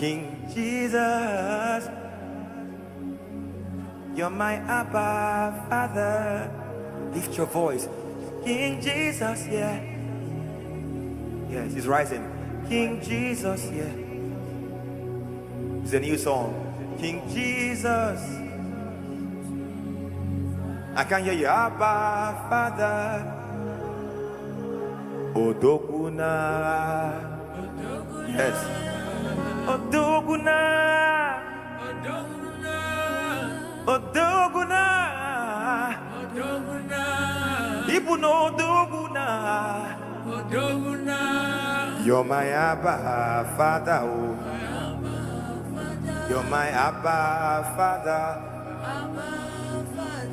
King Jesus, you're my Abba Father. Lift your voice. King Jesus, yeah. Yes, he's rising. King Jesus, yeah. It's a new song. King Jesus. I can hear you. Abba Father. Odoguna. Yes. Odoguna. Odoguna. People know Odoguna. You're my Abba Father. Oh. You're my Abba Father.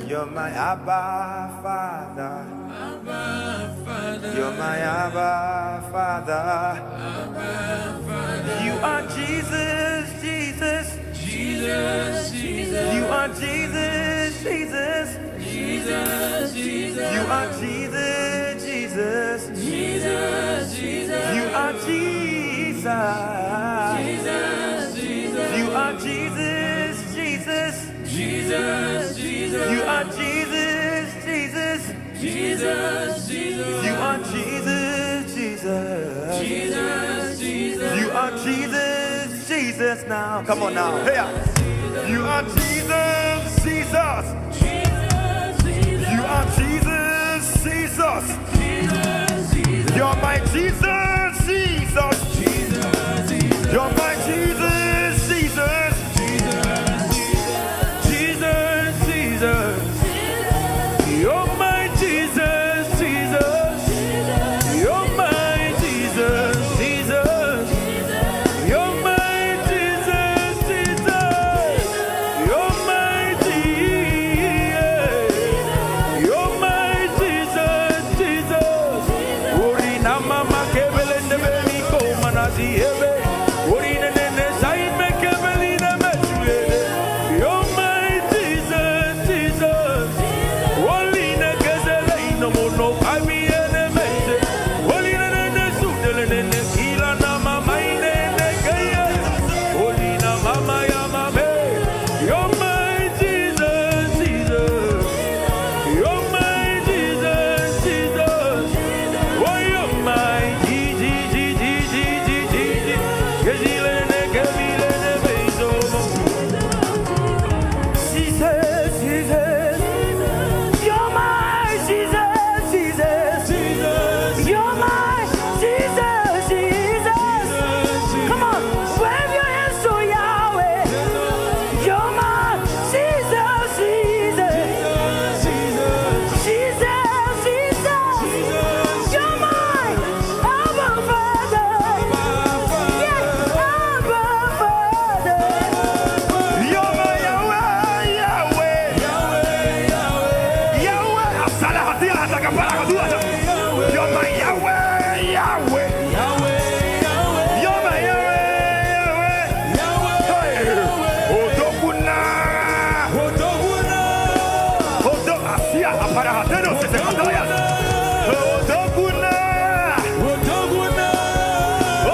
You're my Abba Father. You're my Abba Father. You are Jesus, Jesus. Jesus, Jesus. You are Jesus, Jesus. Jesus, Jesus. You are Jesus, Jesus. Jesus, Jesus. You are Jesus. Jesus, Jesus. You are Jesus, Jesus. Jesus, Jesus. You are Jesus, Jesus. Jesus, Jesus. You are Jesus, Jesus. Jesus, Jesus. You are Jesus, Jesus now. Come on now. Hey. You are Jesus, Jesus. You are Jesus, Jesus. You're my Jesus, Jesus. You're my Jesus, Jesus. Jesus, Jesus. You're my Jesus, Jesus. You're my Jesus, Jesus. You're my Jesus, Jesus. You're my Jesus. You're my Jesus, Jesus. Orina mama kebele nebeli ko manazi ebe. Orina nene sai me kebeli na mesuele. You're my Jesus, Jesus. Orina gezele ino mono kami ene mese. Orina nene sudele nene kila na mama ine ne kaya. Orina mama ya mame. You're my Jesus, Jesus. You're my Jesus, Jesus. Oh, you're my Jesus, Gezile ne kebile ne bezo. Jesus, Jesus. You're my Jesus, Jesus. You're my Jesus, Jesus. Come on, wave your hands to Yahweh. You're my Jesus, Jesus. Jesus, Jesus. You're my Abba Father. Yeah, Abba Father. You're my Yahweh, Yahweh. Yahweh. Asala hatia atakapala kadua. You're my Yahweh, Yahweh. You're my Yahweh, Yahweh. Hey. Odoguna. Odog asia apara hateno se kataya. Odoguna.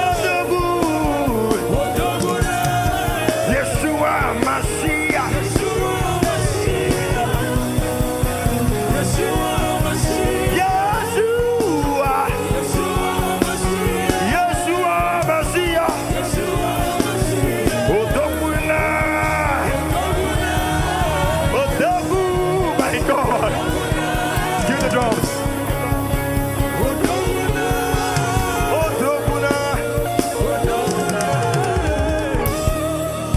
Odogu. Yeshua Mashiach. Yeshua Mashiach. Odoguna. Odogu. My God. Cue the drums. Odoguna.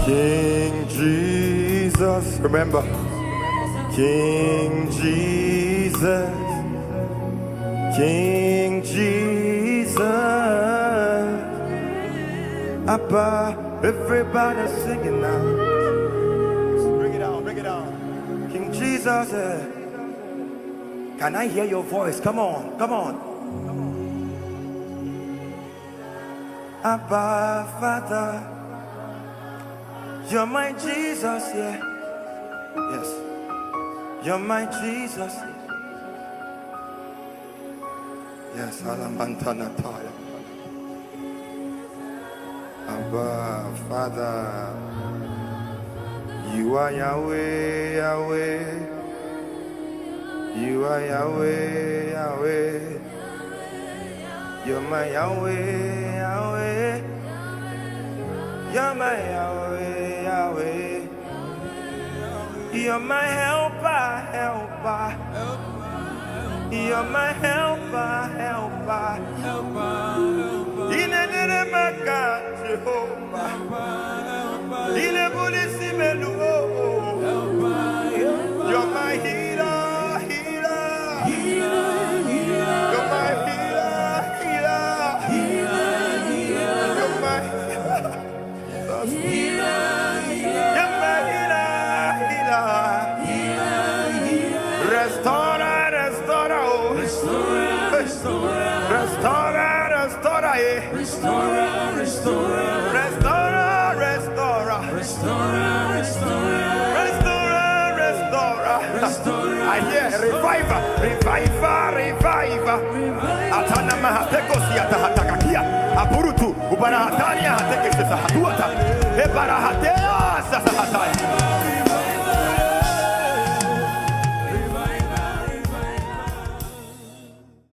King Jesus. Remember. King Jesus. King Jesus. Abba, everybody singing now. Bring it down, bring it down. King Jesus. Can I hear your voice? Come on, come on. Abba, Father. You're my Jesus, yeah. Yes. You're my Jesus. Yes, Alamantana Taya. Abba, Father, you are Yahweh, Yahweh. You are Yahweh, Yahweh. You're my Yahweh, Yahweh. You're my Yahweh, Yahweh. You're my helper, helper. You're my helper, helper. In a name of God, Jehovah. In a police, you're my healer, healer. You're my healer, healer. You're my healer. You're my healer, healer. Restorer, restorer, restorer, restorer, restorer, restorer, restorer, restorer, restorer, restorer. I hear reviver, reviver, reviver. Atana mahateko siata hatakakia. Aburutu ubara hatania hatekesesa hatuata. Ebara